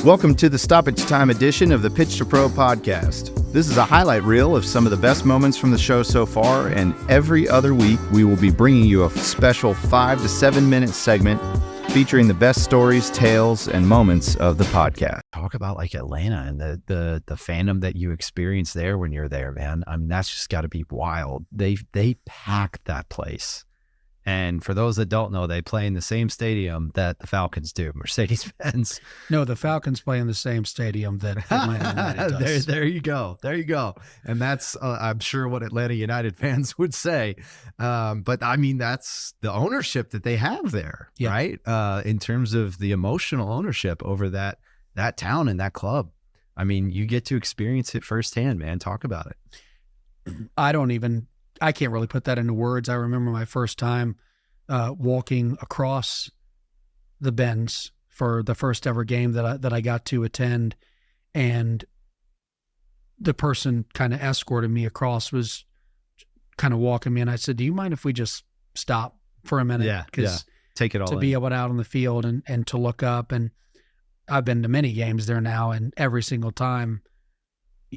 Welcome to the Stoppage Time edition of the Pitch to Pro podcast. This is a highlight reel of some of the best moments from the show so far, and every other week we will be bringing you a special 5 to 7 minute segment featuring the best stories, tales, and moments of the podcast. Talk about like Atlanta and the fandom that you experience there when you're there, man. I mean, that's just got to be wild. They pack that place. And for those that don't know, they play in the same stadium that the Falcons do, Mercedes-Benz. No, the Falcons play in the same stadium that Atlanta United does. There you go. There you go. And that's, I'm sure, what Atlanta United fans would say. But I mean, that's the ownership that they have there, right? In terms of the emotional ownership over that town and that club. I mean, you get to experience it firsthand, man. Talk about it. I can't really put that into words. I remember my first time walking across the Benz for the first ever game that I got to attend, and the person kind of escorted me across was kind of walking me, and I said, "Do you mind if we just stop for a minute?" Yeah. Take it all to be able out on the field and to look up. And I've been to many games there now, and every single time,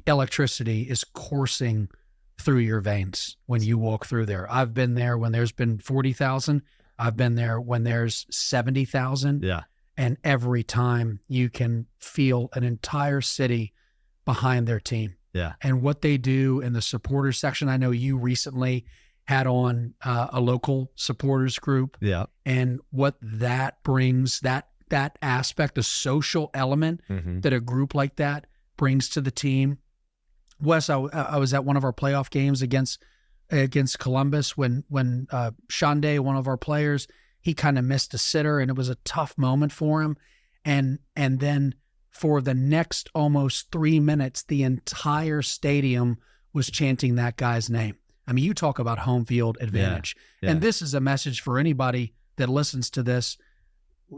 electricity is coursing through your veins when you walk through there. I've been there when there's been 40,000. I've been there when there's 70,000. Yeah. And every time you can feel an entire city behind their team. Yeah. And what they do in the supporters section. I know you recently had on a local supporters group. Yeah. And what that brings, that aspect, the social element that a group like that brings to the team. Wes, I was at one of our playoff games against Columbus when Shande, one of our players, he kind of missed a sitter, and it was a tough moment for him. And then for the next almost 3 minutes, the entire stadium was chanting that guy's name. I mean, you talk about home field advantage. Yeah. And this is a message for anybody that listens to this.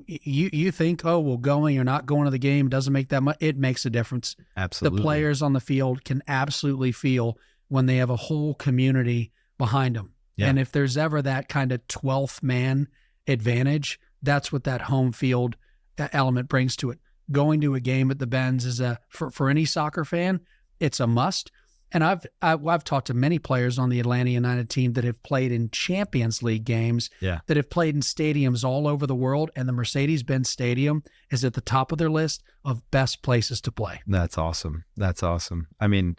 You think, oh, well, going or not going to the game doesn't make that much. It makes a difference. Absolutely. The players on the field can absolutely feel when they have a whole community behind them. Yeah. And if there's ever that kind of 12th man advantage, that's what that home field element brings to it. Going to a game at the Benz is for any soccer fan, it's a must. And I've talked to many players on the Atlanta United team that have played in Champions League games, that have played in stadiums all over the world, and the Mercedes-Benz Stadium is at the top of their list of best places to play. That's awesome. That's awesome. I mean,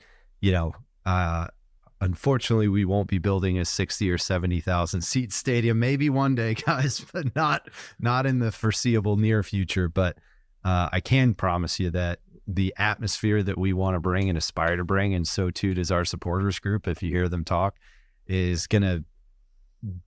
unfortunately, we won't be building a 60 or 70,000 seat stadium. Maybe one day, guys, but not in the foreseeable near future. But I can promise you that the atmosphere that we want to bring and aspire to bring, and so too does our supporters group, if you hear them talk, is going to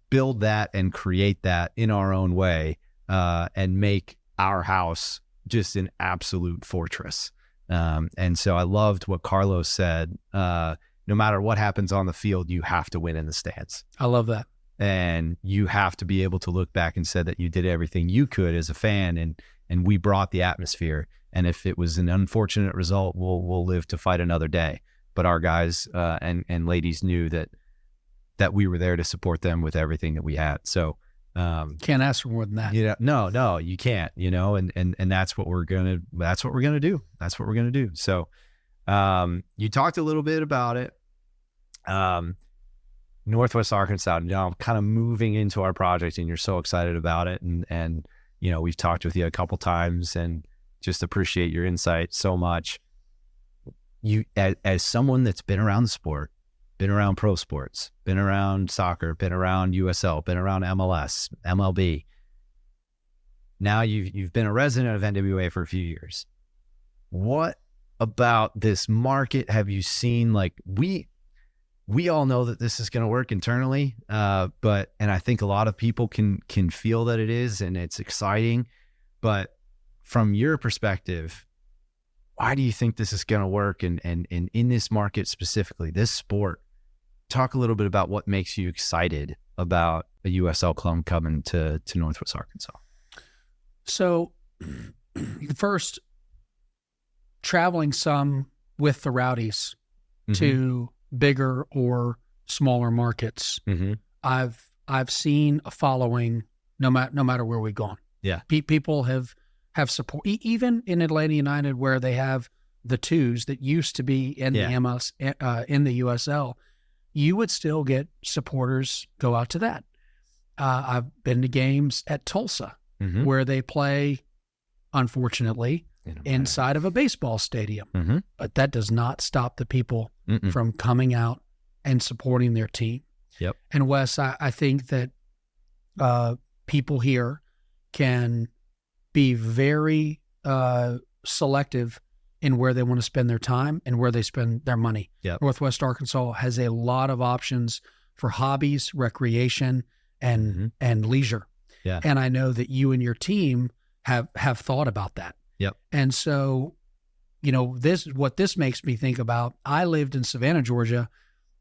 build that and create that in our own way, and make our house just an absolute fortress. And so I loved what Carlos said. No matter what happens on the field, you have to win in the stands. I love that. And you have to be able to look back and say that you did everything you could as a fan, and we brought the atmosphere. And if it was an unfortunate result, we'll live to fight another day. But our guys and ladies knew that we were there to support them with everything that we had. So can't ask for more than that. No, you can't. And that's what we're gonna do. That's what we're gonna do. So you talked a little bit about it. Northwest Arkansas. Now I'm kind of moving into our project, and you're so excited about it. And we've talked with you a couple times, and just appreciate your insight so much. You, as someone that's been around the sport, been around pro sports, been around soccer, been around USL, been around MLS, MLB. Now you've been a resident of NWA for a few years. What about this market have you seen? Like we all know that this is going to work internally, and I think a lot of people can feel that it is, and it's exciting, but from your perspective, why do you think this is going to work? And in this market specifically, this sport, talk a little bit about what makes you excited about a USL club coming to Northwest Arkansas. So first, traveling some with the Rowdies to bigger or smaller markets, I've seen a following no matter where we've gone. Yeah. People have have support. Even in Atlanta United, where they have the twos that used to be in the MS, in the USL, you would still get supporters go out to that. I've been to games at Tulsa where they play, unfortunately, inside of a baseball stadium. But that does not stop the people from coming out and supporting their team. Yep. And Wes, I think that people here can be very selective in where they want to spend their time and where they spend their money. Yep. Northwest Arkansas has a lot of options for hobbies, recreation, and leisure. Yeah. And I know that you and your team have thought about that. Yep. And so, what this makes me think about, I lived in Savannah, Georgia,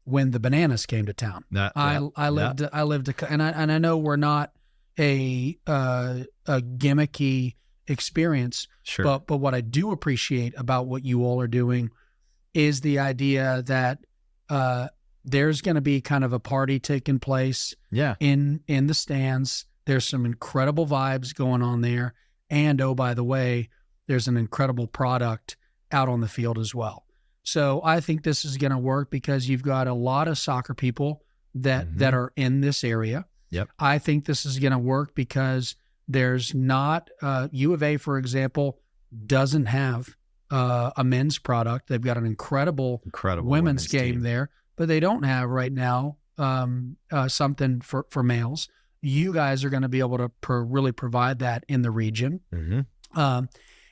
when the Bananas came to town. I lived, and I know we're not a gimmicky experience, sure. But what I do appreciate about what you all are doing is the idea that there's going to be kind of a party taking place in the stands. There's some incredible vibes going on there. And oh, by the way, there's an incredible product out on the field as well. So I think this is going to work because you've got a lot of soccer people that are in this area. Yep. I think this is going to work because there's not U of A, for example, doesn't have a men's product. They've got an incredible women's game there, but they don't have right now something for males. You guys are going to be able to really provide that in the region.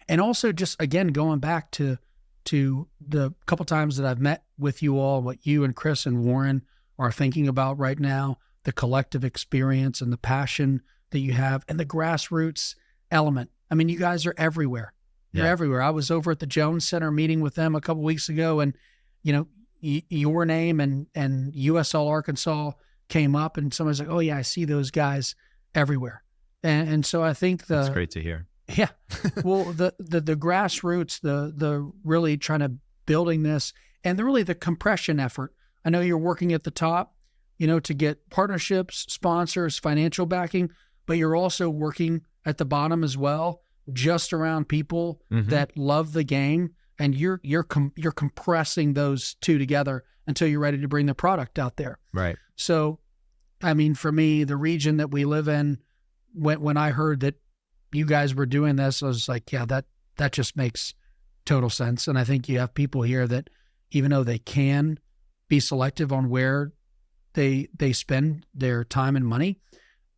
And also just, again, going back to the couple times that I've met with you all, what you and Chris and Warren are thinking about right now, the collective experience and the passion that you have and the grassroots element. I mean, you guys are everywhere. You're everywhere. I was over at the Jones Center meeting with them a couple weeks ago, and, your name and USL Arkansas came up, and somebody's like, oh yeah, I see those guys everywhere. And so I think that's great to hear. Yeah. Well, the grassroots, the really trying to building this, and the compression effort. I know you're working at the top, to get partnerships, sponsors, financial backing, but you're also working at the bottom as well, just around people that love the game, and you're compressing those two together until you're ready to bring the product out there. Right. So, I mean, for me, the region that we live in, when I heard that you guys were doing this, I was like, yeah, that just makes total sense. And I think you have people here that, even though they can be selective on where they spend their time and money,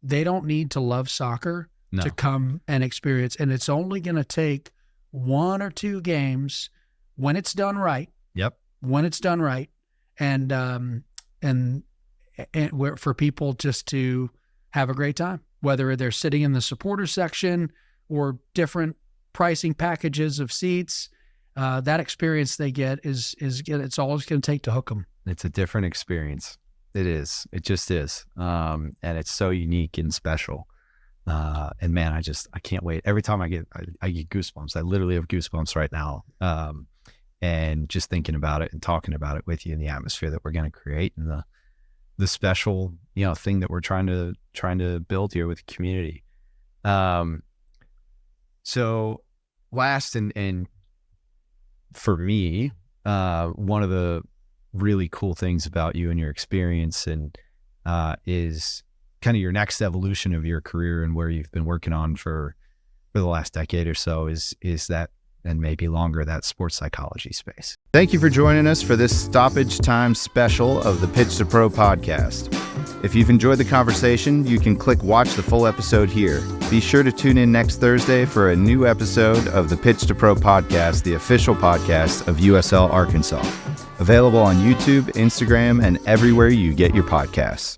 they don't need to love soccer to come and experience. And it's only going to take 1 or 2 games when it's done right. Yep. When it's done right. And for people just to have a great time, whether they're sitting in the supporter section or different pricing packages of seats. That experience they get is it's all it's going to take to hook them. It's a different experience. It is. It just is. And it's so unique and special. And man, I can't wait. Every time I get goosebumps. I literally have goosebumps right now. And just thinking about it and talking about it with you in the atmosphere that we're going to create and the special, thing that we're trying to build here with the community. So last and for me, one of the really cool things about you and your experience and is kind of your next evolution of your career and where you've been working on for the last decade or so is that, and maybe longer, that sports psychology space. Thank you for joining us for this Stoppage Time special of the Pitch to Pro podcast. If you've enjoyed the conversation, you can click watch the full episode here. Be sure to tune in next Thursday for a new episode of the Pitch to Pro podcast, the official podcast of USL Arkansas. Available on YouTube, Instagram, and everywhere you get your podcasts.